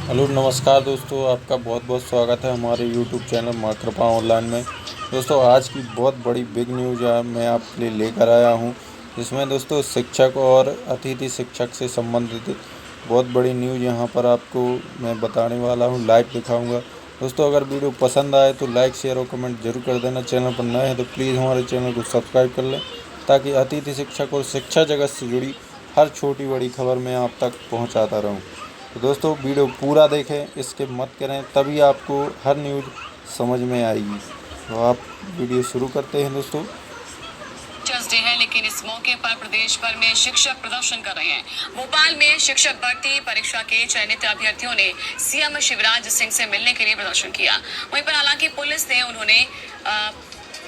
Hello नमस्कार दोस्तों, आपका बहुत बहुत स्वागत है हमारे यूट्यूब चैनल माँ कृपा ऑनलाइन में। दोस्तों आज की बहुत बड़ी बिग न्यूज़ मैं आपके लिए लेकर आया हूँ, जिसमें दोस्तों शिक्षक और अतिथि शिक्षक से संबंधित बहुत बड़ी न्यूज़ यहाँ पर आपको मैं बताने वाला हूँ, लाइव दिखाऊंगा। दोस्तों अगर वीडियो पसंद आए तो लाइक शेयर और कमेंट जरूर कर देना। चैनल पर नए हैं तो प्लीज़ हमारे चैनल को सब्सक्राइब कर लें, ताकि अतिथि शिक्षक और शिक्षा जगत से जुड़ी हर छोटी बड़ी खबर मैं आप तक पहुँचाता रहूँ। तो दोस्तों वीडियो पूरा देखें, स्किप मत करें, तभी आपको हर न्यूज़ समझ में आएगी। तो आप वीडियो शुरू करते हैं दोस्तों। टीचर्स डे है, लेकिन इस मौके पर प्रदेश भर में शिक्षक प्रदर्शन कर रहे हैं। भोपाल में शिक्षक भर्ती परीक्षा के चयनित अभ्यर्थियों ने सीएम शिवराज सिंह से मिलने के लिए प्रदर्शन किया। वहीं पर हालांकि पुलिस ने उन्होंने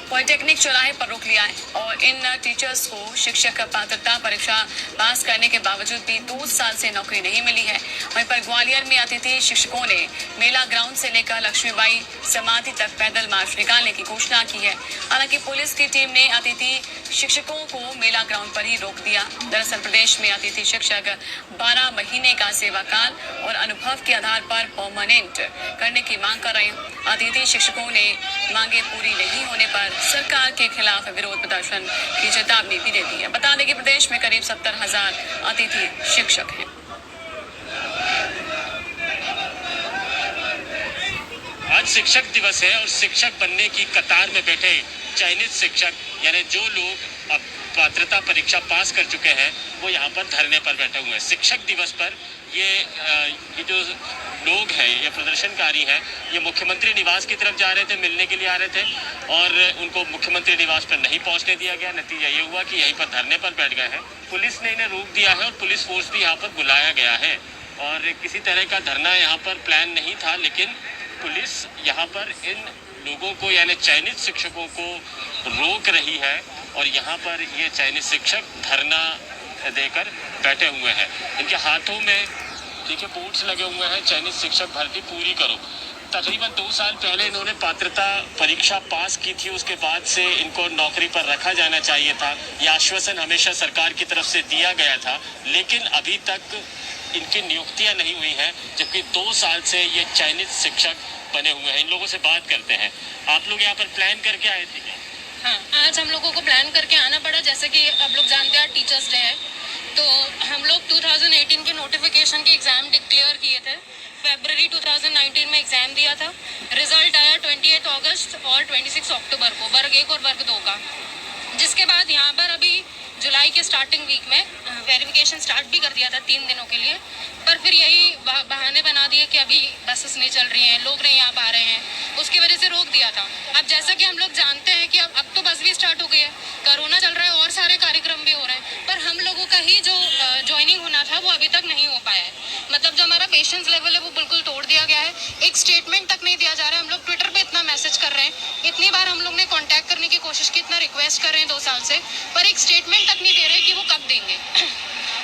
पॉलिटेक्निक चौराहे पर रोक लिया है और इन टीचर्स को शिक्षक पात्रता परीक्षा पास करने के बावजूद भी 2 साल से नौकरी नहीं मिली है। वहीं पर ग्वालियर में अतिथि शिक्षकों ने मेला ग्राउंड से लेकर लक्ष्मीबाई समाधि तक पैदल मार्च निकालने की घोषणा की है। हालांकि पुलिस की टीम ने अतिथि शिक्षकों को मेला ग्राउंड पर ही रोक दिया। दरअसल प्रदेश में अतिथि शिक्षक 12 महीने का सेवा काल और अनुभव के आधार पर परमानेंट करने की मांग कर रहे हैं। अतिथि शिक्षकों ने मांगे पूरी नहीं होने पर सरकार के खिलाफ विरोध प्रदर्शन की चेतावनी भी दे दी है। बता दें कि प्रदेश में करीब 70,000 अतिथि शिक्षक हैं। आज शिक्षक दिवस है और शिक्षक बनने की कतार में बैठे चयनित शिक्षक यानी जो लोग अब पात्रता परीक्षा पास कर चुके हैं वो यहाँ पर धरने पर बैठे हुए हैं। शिक्षक दिवस पर ये जो लोग हैं, ये प्रदर्शनकारी हैं, ये मुख्यमंत्री निवास की तरफ जा रहे थे, मिलने के लिए आ रहे थे और उनको मुख्यमंत्री निवास पर नहीं पहुंचने दिया गया। नतीजा ये हुआ कि यहीं पर धरने पर बैठ गए हैं। पुलिस ने इन्हें रोक दिया है और पुलिस फोर्स भी यहाँ पर बुलाया गया है और किसी तरह का धरना यहाँ पर प्लान नहीं था, लेकिन पुलिस यहाँ पर इन लोगों को यानी चयनित शिक्षकों को रोक रही है और यहाँ पर ये चयनित शिक्षक धरना देकर बैठे हुए हैं। इनके हाथों में देखिए बोर्ड्स लगे हुए हैं, चयनित शिक्षक भर्ती पूरी करो। तकरीबन 2 साल पहले इन्होंने पात्रता परीक्षा पास की थी, उसके बाद से इनको नौकरी पर रखा जाना चाहिए था। यह आश्वासन हमेशा सरकार की तरफ से दिया गया था, लेकिन अभी तक इनकी नियुक्तियां नहीं हुई हैं, जबकि 2 साल से ये चयनित शिक्षक बने हुए हैं। इन लोगों से बात करते हैं। आप लोग यहाँ पर प्लान करके आए थे? हाँ, आज हम लोगों को प्लान करके आना पड़ा। जैसे कि आप लोग जानते हैं टीचर्स डे है, तो हम लोग 2018 के नोटिफिकेशन के एग्ज़ाम डिक्लेयर किए थे। फरवरी 2019 में एग्ज़ाम दिया था। रिजल्ट आया 28 अगस्त और 26 अक्टूबर को, वर्ग 1 और वर्ग 2 का। जिसके बाद यहाँ पर अभी जुलाई के स्टार्टिंग वीक में वेरिफिकेशन स्टार्ट भी कर दिया था 3 दिनों के लिए, पर फिर यही बहाने बना दिए कि अभी बसेस नहीं चल रही हैं, लोग नहीं आ पा रहे हैं, उसकी वजह से रोक दिया था। अब जैसा कि हम लोग जानते हैं कि अब तो बस भी स्टार्ट हो गई है, कोरोना चल रहा है और सारे कार्यक्रम भी हो रहे हैं, पर हम लोगों का ही जो ज्वाइनिंग होना था वो अभी तक नहीं हो पाया है। मतलब जो हमारा पेशेंस लेवल है वो बिल्कुल तोड़ दिया गया है। एक स्टेटमेंट तक नहीं दिया जा रहा है। हम लोग ट्विटर पर इतना मैसेज कर रहे हैं, इतनी बार हम लोग ने कॉन्टैक्ट करने की कोशिश की, इतना रिक्वेस्ट कर रहे हैं 2 साल से, पर एक स्टेटमेंट तक नहीं दे रहे कि वो कब देंगे।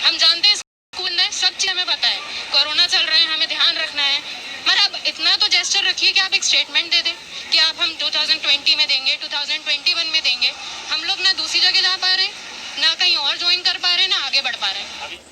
हम जानते हैं स्कूल में सब चीज़ हमें पता है, कोरोना चल रहा है, हमें ध्यान रखना है, मगर अब इतना तो जेस्चर रखिए कि आप एक स्टेटमेंट दे दें कि आप हम 2020 में देंगे, 2021 में देंगे। हम लोग ना दूसरी जगह जा पा रहे हैं, ना कहीं और ज्वाइन कर पा रहे हैं, ना आगे बढ़ पा रहे हैं।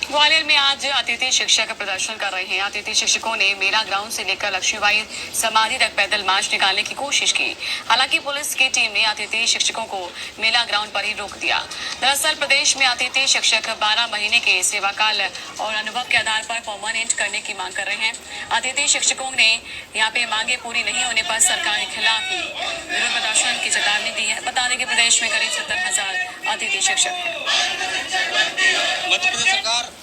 ग्वालियर में आज अतिथि शिक्षक प्रदर्शन कर रहे हैं। अतिथि शिक्षकों ने मेला ग्राउंड से लेकर लक्ष्मीबाई समाधि तक पैदल मार्च निकालने की कोशिश की। हालांकि पुलिस की टीम ने अतिथि शिक्षकों को मेला ग्राउंड पर ही रोक दिया। दरअसल प्रदेश में अतिथि शिक्षक 12 महीने के सेवाकाल और अनुभव के आधार पर परमानेंट करने की मांग कर रहे हैं। अतिथि शिक्षकों ने यहाँ पे मांगे पूरी नहीं होने पर सरकार के खिलाफ ही विरोध प्रदर्शन की चेतावनी दी है। बता दें कि प्रदेश में करीब 70,000 अतिथि शिक्षक हैं। मध्य प्रदेश सरकार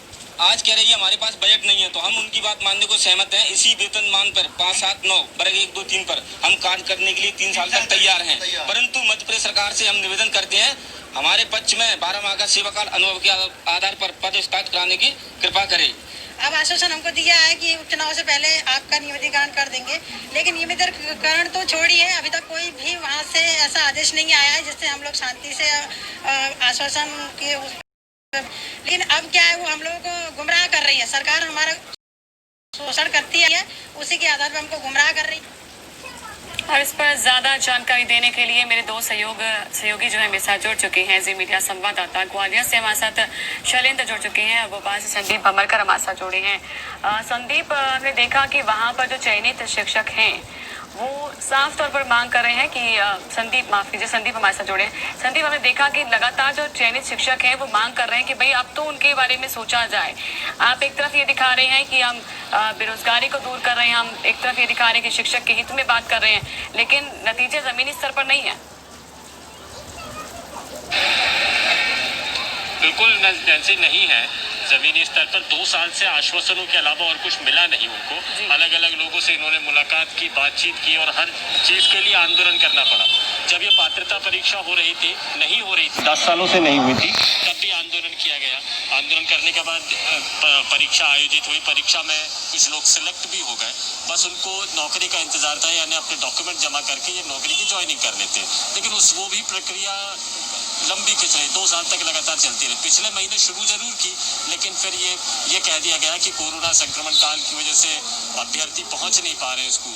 आज कह रही है हमारे पास बजट नहीं है, तो हम उनकी बात मानने को सहमत हैं। इसी वेतन मान पर 5, 7, 9 वर्ग 1, 2, 3 पर हम कार्य करने के लिए 3 साल तक तैयार हैं। परंतु मध्य प्रदेश सरकार से हम निवेदन करते हैं, हमारे पक्ष में 12 माह का सेवाकाल अनुभव के आधार पर पद स्थापित कराने की कृपा करें। अब आश्वासन हमको दिया है कि उपचुनाव से पहले आपका नियमितीकरण कर देंगे, लेकिन नियमितीकरण तो छोड़िए, अभी तक कोई भी वहाँ से ऐसा आदेश नहीं आया है जिससे हम लोग शांति से आश्वासन के। लेकिन अब क्या है, वो हम लोगों को गुमराह कर रही है। सरकार हमारा शोषण करती है, उसी के आधार पर हमको गुमराह कर रही है। और इस पर ज्यादा जानकारी देने के लिए मेरे दो सहयोगी जो है मेरे साथ जुड़ चुके हैं। जी मीडिया संवाददाता ग्वालियर से हमारे साथ शैलेंद्र जुड़ चुके हैं और भोपाल से संदीप भमरकर हमारे साथ जुड़े हैं। संदीप, हमने देखा कि वहाँ पर जो चयनित शिक्षक हैं वो साफ तौर पर मांग कर रहे हैं कि संदीप हमारे साथ जुड़े हैं। संदीप, हमने देखा कि लगातार जो चयनित शिक्षक हैं वो मांग कर रहे हैं कि भाई अब तो उनके बारे में सोचा जाए। आप एक तरफ ये दिखा रहे हैं कि हम बेरोजगारी को दूर कर रहे हैं, हम एक तरफ ये दिखा रहे हैं कि शिक्षक के हित में बात कर रहे हैं, लेकिन नतीजे जमीनी स्तर पर नहीं है। बिल्कुल नैन्सी, नहीं है। जमीनी स्तर पर 2 साल से आश्वासनों के अलावा और कुछ मिला नहीं उनको। अलग अलग लोगों से इन्होंने मुलाकात की, बातचीत की और हर चीज के लिए आंदोलन करना पड़ा। जब ये पात्रता परीक्षा हो रही थी, नहीं हो रही थी, 10 सालों से नहीं हुई थी, तब भी आंदोलन किया गया। आंदोलन करने के बाद परीक्षा आयोजित हुई। परीक्षा में कुछ लोग सिलेक्ट भी हो गए। बस उनको नौकरी का इंतजार था, यानी अपने डॉक्यूमेंट जमा करके ये नौकरी की ज्वाइनिंग करने थे। लेकिन वो भी प्रक्रिया लंबी खिंच रही, 2 साल तक लगातार चलती रही। पिछले महीने शुरू जरूर की, लेकिन फिर ये कह दिया गया कि कोरोना संक्रमण काल की वजह से अभ्यर्थी पहुंच नहीं पा रहे उसको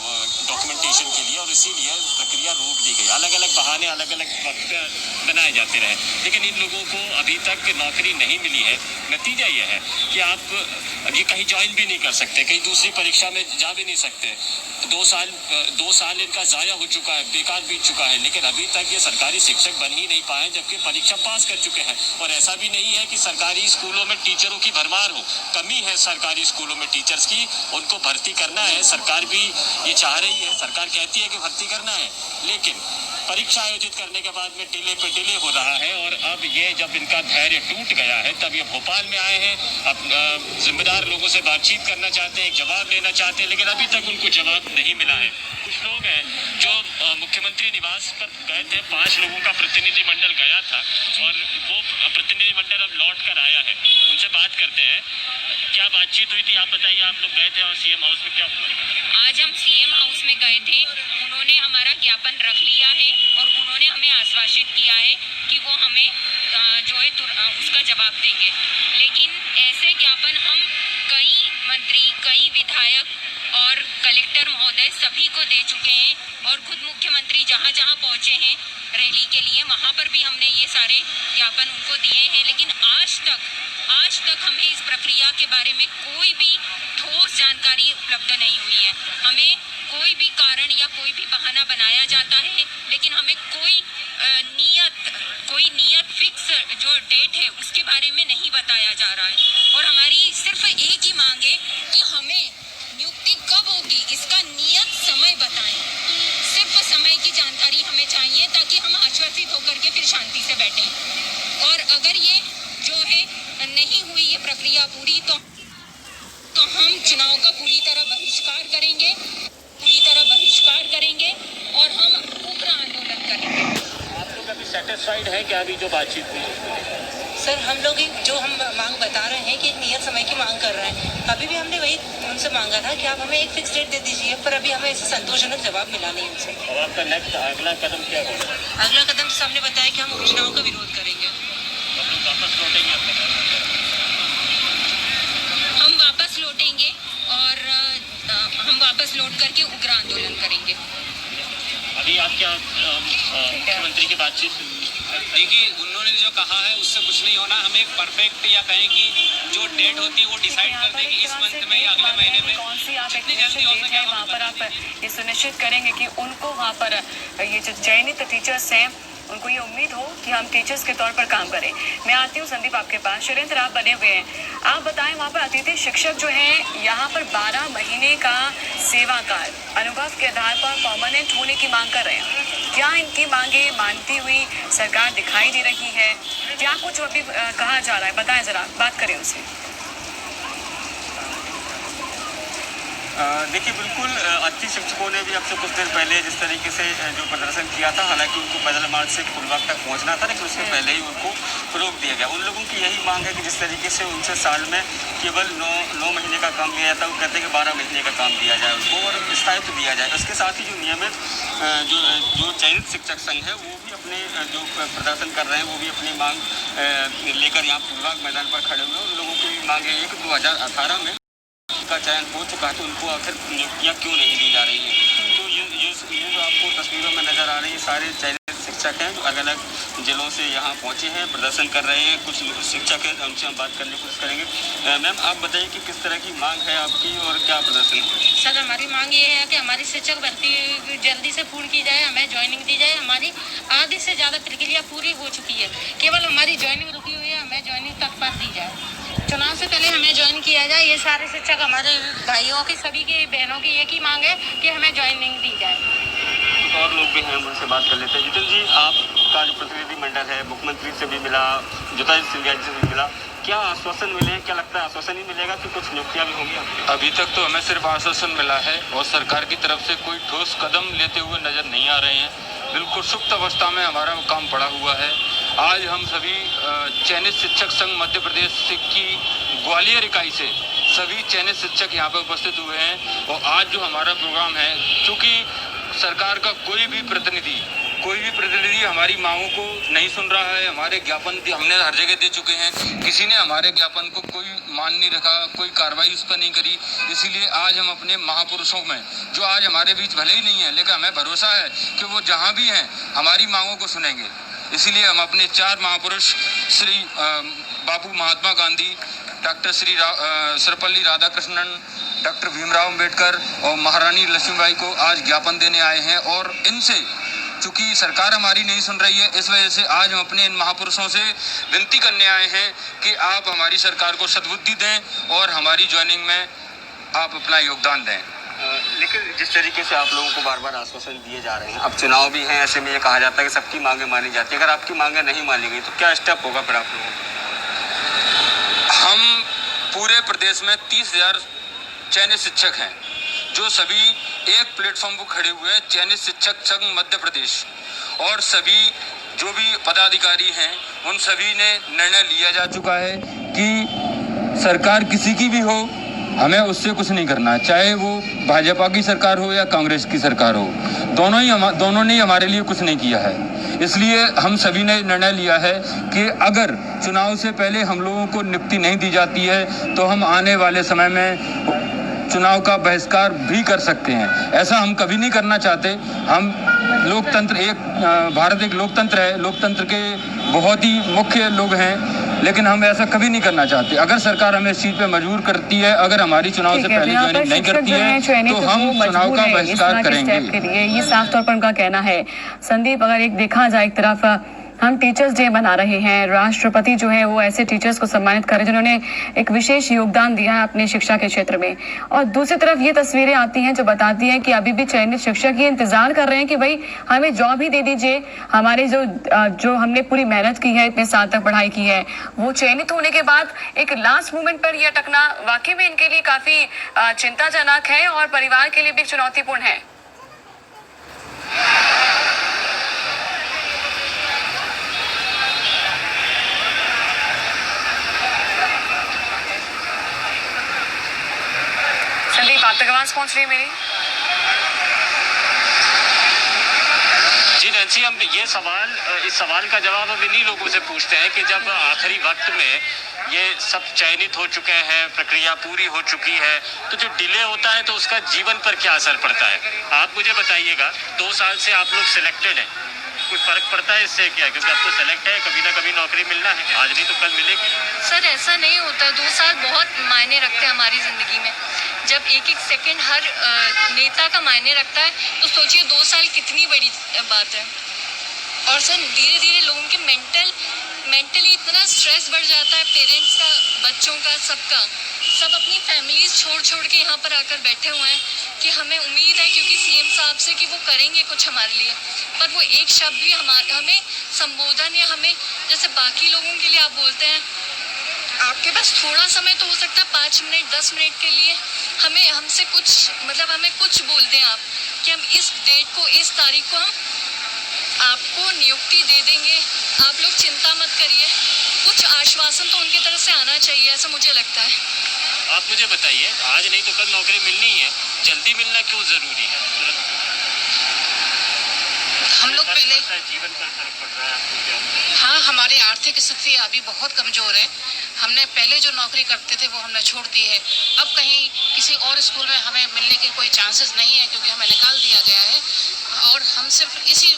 डॉक्यूमेंटेशन के लिए, और इसीलिए प्रक्रिया रोक दी गई। अलग अलग बहाने अलग अलग वक्त बनाए जाते रहे, लेकिन इन लोगों को अभी तक नौकरी नहीं मिली है। नतीजा ये है कि आप अभी कहीं ज्वाइन भी नहीं कर सकते, कहीं दूसरी परीक्षा में जा भी नहीं सकते। 2 साल इनका ज़ाया हो चुका है, बेकार बीत चुका है, लेकिन अभी तक ये सरकारी शिक्षक बन ही नहीं पाए, जबकि परीक्षा पास कर चुके हैं। और ऐसा भी नहीं है कि सरकारी स्कूलों में टीचरों की भरमार हो, कमी है सरकारी स्कूलों में टीचर्स की, उनको भर्ती करना है। सरकार भी ये चाह रही है, सरकार कहती है कि भर्ती करना है, लेकिन परीक्षा आयोजित करने के बाद में डिले पे डिले हो रहा है। और अब ये जब इनका धैर्य टूट गया है, तब ये भोपाल में आए हैं। अब जिम्मेदार लोगों से बातचीत करना चाहते हैं, जवाब लेना चाहते हैं, लेकिन अभी तक उनको जवाब नहीं मिला है। कुछ लोग हैं जो मुख्यमंत्री निवास पर गए थे, 5 लोगों का प्रतिनिधिमंडल गया था, और वो प्रतिनिधिमंडल अब लौट कर आया है। उनसे बात करते हैं, क्या बातचीत हुई थी, आप बताइए। आप लोग गए थे और सीएम हाउस में क्या हुआ? आज हम सीएम हाउस में गए थे, उन्होंने हमारा ज्ञापन रख लिया है और उन्होंने हमें आश्वासित किया है कि वो हमें जो है उसका जवाब देंगे। लेकिन ऐसे ज्ञापन हम कई मंत्री, कई विधायक और कलेक्टर महोदय सभी को दे चुके हैं, और खुद मुख्यमंत्री जहाँ जहाँ पहुँचे हैं रैली के लिए, वहाँ पर भी हमने ये सारे ज्ञापन उनको दिए हैं। लेकिन आज तक हमें इस प्रक्रिया के बारे में कोई भी ठोस जानकारी उपलब्ध नहीं हुई है। हमें कोई भी कारण या कोई भी बहाना बनाया जाता है, लेकिन हमें कोई नियत फिक्स जो डेट है उसके बारे में नहीं बताया जा रहा है। और हमारी सिर्फ एक ही मांग है कि हमें नियुक्ति कब होगी इसका नियत समय बताएं। सिर्फ समय की जानकारी हमें चाहिए, ताकि हम आश्वासित होकर के फिर शांति से बैठें। और अगर ये जो है नहीं हुई ये प्रक्रिया पूरी, तो हम चुनाव का पूरी तरह बहिष्कार करेंगे और हम उग्र आंदोलन करेंगे। आप लोग अभी सेटिस्फाइड है क्या, अभी जो बातचीत हुई? सर, हम लोग जो हम मांग बता रहे हैं कि एक नियत समय की मांग कर रहे हैं। अभी भी हमने वही उनसे मांगा था कि आप हमें एक फिक्स डेट दे दीजिए, पर अभी हमें ऐसे संतोषजनक जवाब मिला नहीं उनसे। और आपका नेक्स्ट अगला कदम क्या होगा? अगला कदम सामने बताया कि हम चुनाव का विरोध करेंगे। हम वापस लौटेंगे और हम वापस लौट करके उग्र आंदोलन करेंगे। अभी आप क्या मुख्यमंत्री की बातचीत? देखिए, उन्होंने जो कहा है उससे कुछ नहीं होना। हमें परफेक्ट या कहें कि जो डेट होती है वो डिसाइड कर देंगे इस मंथ में या अगले महीने में। कौन सी आप एक निश्चित डेट है वहाँ पर आप ये सुनिश्चित करेंगे कि उनको वहाँ पर ये जो चयनित टीचर्स हैं उनको ये उम्मीद हो कि हम टीचर्स के तौर पर काम करें। मैं आती हूँ संदीप आपके पास। शैलेंद्र, आप बने हुए हैं, आप बताएं वहाँ पर अतिथि शिक्षक जो हैं यहाँ पर 12 महीने का सेवा काल अनुभव के आधार पर परमानेंट होने की मांग कर रहे हैं। क्या इनकी मांगे मानती हुई सरकार दिखाई दे रही है? क्या कुछ अभी कहा जा रहा है, बताएं जरा, बात करें उससे। देखिए, बिल्कुल अतिथि शिक्षकों ने भी अब से कुछ देर पहले जिस तरीके से जो प्रदर्शन किया था, हालांकि उनको पैदल मार्च से फुलबाग तक पहुंचना था, लेकिन उससे पहले ही उनको रोक दिया गया। उन लोगों की यही मांग है कि जिस तरीके से उनसे साल में केवल 9 महीने का काम दिया जाता है, वो कहते हैं कि 12 महीने का काम दिया जाए उनको और स्थायित्व दिया जाए। उसके साथ ही जो नियमित जो चयनित शिक्षक संघ है वो भी अपने जो प्रदर्शन कर रहे हैं, वो भी अपनी मांग लेकर यहाँ फुलबाग मैदान पर खड़े हुए हैं। उन लोगों की भी मांग है कि 2018 में का चयन हो चुका है, तो उनको आखिर नियुक्तियाँ क्यों नहीं दी जा रही है। तो ये जो आप आपको तस्वीरों में नज़र आ रही है सारे चयनित शिक्षक हैं जो अलग अलग जिलों से यहाँ पहुँचे हैं, प्रदर्शन कर रहे हैं। कुछ शिक्षक हैं, उनसे हम बात करने की कोशिश करेंगे। मैम, आप बताइए कि किस तरह की मांग है आपकी और क्या प्रदर्शन है? सर, हमारी मांग ये है कि हमारी शिक्षक भर्ती जल्दी से पूर्ण की जाए, हमें ज्वाइनिंग दी जाए। हमारी आधी से ज़्यादा प्रक्रिया पूरी हो चुकी है, केवल हमारी ज्वाइनिंग रुकी हुई है, हमें ज्वाइनिंग तत्पर दी जाए। चुनाव से पहले हमें ज्वाइन किया जाए। ये सारे शिक्षक हमारे भाइयों की, सभी की बहनों की एक ही मांग है कि हमें ज्वाइनिंग दी जाए। और लोग भी हैं, उनसे बात कर लेते हैं। जितिन जी, आपका जो प्रतिनिधिमंडल है मुख्यमंत्री से भी मिला, ज्योतिरादित्य सिंधिया जी से भी मिला, क्या आश्वासन मिले? क्या लगता है आश्वासन ही मिलेगा कि कुछ नियुक्तियां भी होंगी आपकी? अभी तक तो हमें सिर्फ आश्वासन मिला है और सरकार की तरफ से कोई ठोस कदम लेते हुए नजर नहीं आ रहे हैं। बिल्कुल सुप्त अवस्था में हमारा काम पड़ा हुआ है। आज हम सभी चयनित शिक्षक संघ मध्य प्रदेश की ग्वालियर इकाई से सभी चयनित शिक्षक यहाँ पर उपस्थित हुए हैं। और आज जो हमारा प्रोग्राम है, चूँकि सरकार का कोई भी प्रतिनिधि हमारी मांगों को नहीं सुन रहा है। हमारे ज्ञापन हमने हर जगह दे चुके हैं, किसी ने हमारे ज्ञापन को कोई मान नहीं रखा, कोई कार्रवाई उस पर नहीं करी। इसीलिए आज हम अपने महापुरुषों में, जो आज हमारे बीच भले ही नहीं है, लेकिन हमें भरोसा है कि वो जहाँ भी हैं हमारी मांगों को सुनेंगे। इसीलिए हम अपने 4 महापुरुष श्री बापू महात्मा गांधी, डॉक्टर श्री सर्वपल्ली राधाकृष्णन, डॉक्टर भीमराव अंबेडकर और महारानी लक्ष्मीबाई को आज ज्ञापन देने आए हैं। और इनसे, चूँकि सरकार हमारी नहीं सुन रही है, इस वजह से आज हम अपने इन महापुरुषों से विनती करने आए हैं कि आप हमारी सरकार को सद्बुद्धि दें और हमारी ज्वाइनिंग में आप अपना योगदान दें। लेकिन जिस तरीके से आप लोगों को बार बार आश्वासन दिए जा रहे हैं, अब चुनाव भी हैं, ऐसे में ये कहा जाता है कि सबकी मांगें मानी जाती है। अगर आपकी मांगें नहीं मानी गई तो क्या स्टेप होगा फिर आप लोगों का? हम पूरे प्रदेश में 30,000 चयनित शिक्षक हैं, जो सभी एक प्लेटफॉर्म पर खड़े हुए हैं, चयनित शिक्षक संघ मध्य प्रदेश। और सभी जो भी पदाधिकारी हैं, उन सभी ने निर्णय लिया जा चुका है कि सरकार किसी की भी हो, हमें उससे कुछ नहीं करना, चाहे वो भाजपा की सरकार हो या कांग्रेस की सरकार हो। दोनों ने हमारे लिए कुछ नहीं किया है। इसलिए हम सभी ने निर्णय लिया है कि अगर चुनाव से पहले हम लोगों को नियुक्ति नहीं दी जाती है तो हम आने वाले समय में चुनाव का बहिष्कार भी कर सकते हैं। ऐसा हम कभी नहीं करना चाहते। हम भारत एक लोकतंत्र है, लोकतंत्र के बहुत ही मुख्य लोग हैं, लेकिन हम ऐसा कभी नहीं करना चाहते। अगर सरकार हमें इस चीज पे मजबूर करती है, अगर हमारी चुनाव से पहले ज्वाइनिंग नहीं करती है, तो हम चुनाव का बहिष्कार करेंगे। ये साफ तौर पर उनका कहना है। संदीप, अगर एक देखा जाए, एक तरफ हम टीचर्स डे मना रहे हैं, राष्ट्रपति जो है वो ऐसे टीचर्स को सम्मानित कर रहे हैं जिन्होंने एक विशेष योगदान दिया है अपने शिक्षा के क्षेत्र में, और दूसरी तरफ ये तस्वीरें आती हैं जो बताती हैं कि अभी भी चयनित शिक्षक ये इंतजार कर रहे हैं कि भाई हमें जॉब ही दे दीजिए। हमारे जो हमने पूरी मेहनत की है, इतने साल तक पढ़ाई की है, वो चयनित होने के बाद एक लास्ट मोमेंट पर यह अटकना वाकई में इनके लिए काफी चिंताजनक है और परिवार के लिए भी चुनौतीपूर्ण है। संदीप, आप तक आवाज पहुंच रही है मेरी? जी नैन्सी, हम इस सवाल का जवाब अब इन्हीं लोगों से पूछते हैं कि जब आखिरी वक्त में ये सब चयनित हो चुके हैं, प्रक्रिया पूरी हो चुकी है, तो जो डिले होता है तो उसका जीवन पर क्या असर पड़ता है? आप मुझे बताइएगा, 2 साल से आप लोग सिलेक्टेड हैं, कुछ फर्क पड़ता है इससे क्या? क्योंकि अब तो सेलेक्ट है, कभी ना कभी नौकरी मिलना है, आज नहीं तो कल मिलेगी। सर, ऐसा नहीं होता। 2 साल बहुत मायने रखते हैं हमारी ज़िंदगी में। जब एक सेकंड हर नेता का मायने रखता है, तो सोचिए 2 साल कितनी बड़ी बात है। और सर, धीरे धीरे लोगों के मेंटली इतना स्ट्रेस बढ़ जाता है, पेरेंट्स का, बच्चों का, सबका। सब अपनी फैमिलीज छोड़ के यहाँ पर आकर बैठे हुए हैं कि हमें उम्मीद है क्योंकि सीएम साहब से कि वो करेंगे कुछ हमारे लिए, पर वो एक शब्द भी हमें संबोधन या हमें जैसे बाकी लोगों के लिए आप बोलते हैं, आपके पास थोड़ा समय तो हो सकता है, 5 मिनट 10 मिनट के लिए हमसे कुछ हमें कुछ बोल दें आप कि हम इस डेट को, इस तारीख को हम आपको नियुक्ति दे देंगे, आप लोग चिंता मत करिए। कुछ आश्वासन तो उनकी तरफ से आना चाहिए, ऐसा मुझे लगता है। आप मुझे बताइए, आज नहीं तो कल नौकरी मिलनी है, जल्दी मिलना क्यों जरूरी है? हम लोग पहले जीवन पर फर्क पड़ रहा है आपको क्या? हाँ, हमारी आर्थिक स्थिति अभी बहुत कमज़ोर है। हमने पहले जो नौकरी करते थे वो हमने छोड़ दी है। अब कहीं किसी और स्कूल में हमें मिलने के कोई चांसेस नहीं है क्योंकि हमें निकाल दिया गया है। और हम सिर्फ इसी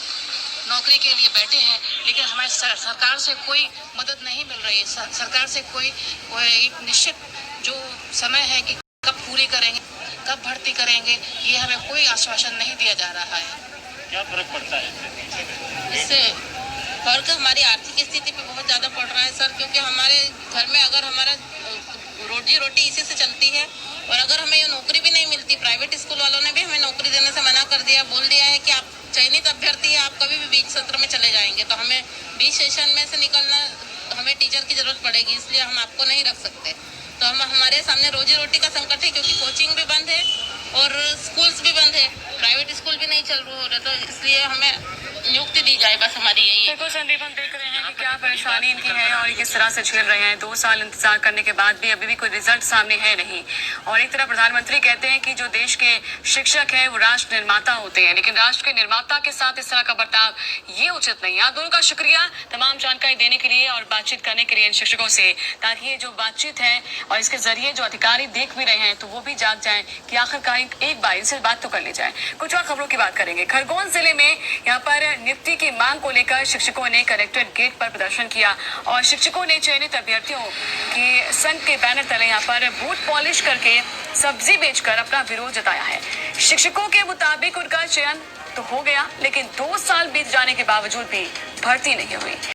नौकरी के लिए बैठे हैं, लेकिन हमारे सरकार से कोई मदद नहीं मिल रही है। सरकार से कोई एक निश्चित जो समय है कि कब पूरी करेंगे, कब भर्ती करेंगे, ये हमें कोई आश्वासन नहीं दिया जा रहा है। क्या फर्क पड़ता है इससे? फर्क हमारी आर्थिक स्थिति पे बहुत ज़्यादा पड़ रहा है सर, क्योंकि हमारे घर में अगर हमारा रोजी रोटी इसी से चलती है, और अगर हमें ये नौकरी भी नहीं मिलती, प्राइवेट स्कूल वालों ने भी हमें नौकरी देने से मना कर दिया, बोल दिया है कि आप चयनित अभ्यर्थी है, आप कभी भी बीच सत्र में चले जाएंगे, तो हमें बीच सेशन में से निकलना, हमें टीचर की ज़रूरत पड़ेगी, इसलिए हम आपको नहीं रख सकते। तो हमारे सामने रोजी रोटी का संकट है, क्योंकि कोचिंग भी बंद है और स्कूल्स भी बंद है, प्राइवेट स्कूल भी नहीं चल रहा, तो इसलिए हमें नियुक्ति दी जाए, बस हमारी यही है। देखो संदीप, हम देख रहे हैं कि क्या परेशानी इनकी है और ये किस तरह से झेल रहे हैं। 2 साल इंतजार करने के बाद भी अभी भी कोई रिजल्ट सामने है नहीं। और एक तरफ प्रधानमंत्री कहते हैं कि जो देश के शिक्षक हैं वो राष्ट्र निर्माता होते हैं, लेकिन राष्ट्र के निर्माता के साथ इस तरह का बर्ताव ये उचित नहीं है। आप दोनों का शुक्रिया तमाम जानकारी देने के लिए और बातचीत करने के लिए इन शिक्षकों से, ताकि ये जो बातचीत है और इसके जरिए जो अधिकारी देख भी रहे हैं तो वो भी जाग जाए कि आखिरकार एक बार इनसे बात तो कर ली जाए। कुछ और खबरों की बात करेंगे। खरगोन जिले में यहाँ पर नियुक्ति की मांग को लेकर शिक्षकों ने कलेक्ट्रेट गेट पर प्रदर्शन किया और शिक्षकों ने चयनित अभ्यर्थियों की संघ के बैनर तले यहाँ पर बूथ पॉलिश करके सब्जी बेचकर अपना विरोध जताया है। शिक्षकों के मुताबिक उनका चयन तो हो गया, लेकिन 2 साल बीत जाने के बावजूद भी भर्ती नहीं हुई।